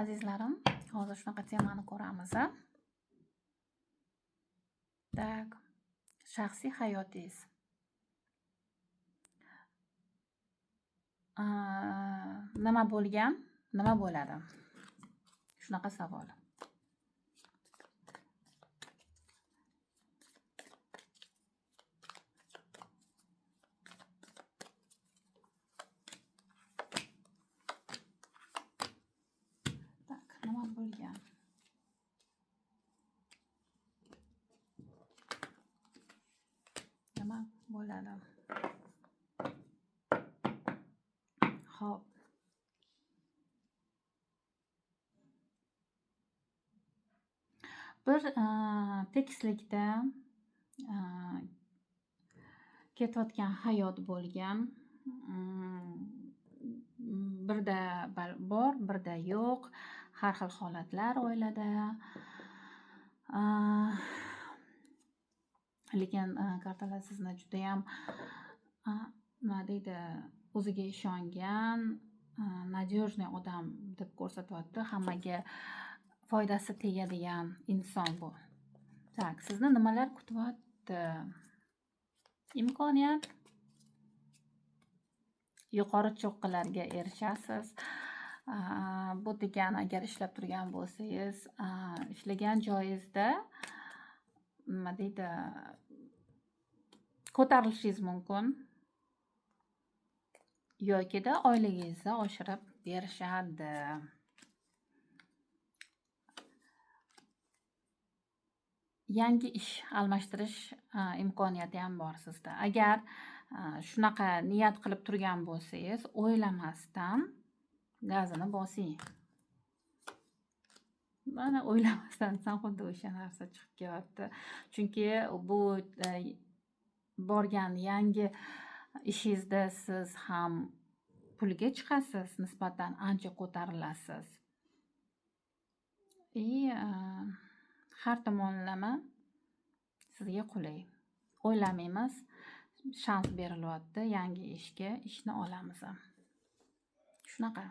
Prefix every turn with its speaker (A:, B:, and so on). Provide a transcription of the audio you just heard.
A: Azizlarim, hozir shunaqa temani ko'ramiz. Tak, shaxsiy hayotingiz. Nima bo'lgan, nima bo'ladi? Shunaqa savol. Tak, nima bo'lgan? Nima bo'ladi? Xo'p. Bir tekislikda ketayotgan hayot bo'lgan. Birda bor, birda yo'q. Har xil holatlar oilada. Lekin kartalar sizni juda ham nima deydi, o'ziga ishongan, nadежный odam deb ko'rsatyapti. Hammaga foydasi tegadigan inson bu. Tak, sizni nimalar kutyapti? Imkoniyat. Yuqori cho'qqilarga erishasiz. Bu degani agar ishlab turgan bo'lsangiz, ishlagan joyingizda nima deydi, ko'tarilishingiz mumkin. Yoki-da oyligingizni oshirib berishadi. Yangi ish almashtirish imkoniyati ham bor sizda. Agar shunaqa niyat qilib turgan bo'lsangiz, o'ylamasdan gazini bosing. Mana o'ylamasdan xuddi o'sha narsa chiqib kelyapti. Chunki bu borgan yangi ishingizda siz ham pulga chiqasiz, nisbatan ancha ko'tarilasiz. Har tomonlama sizga qulay. O'ylamaymiz, shans berilyapti yangi ishga, ishni olamiz. Shunaqa.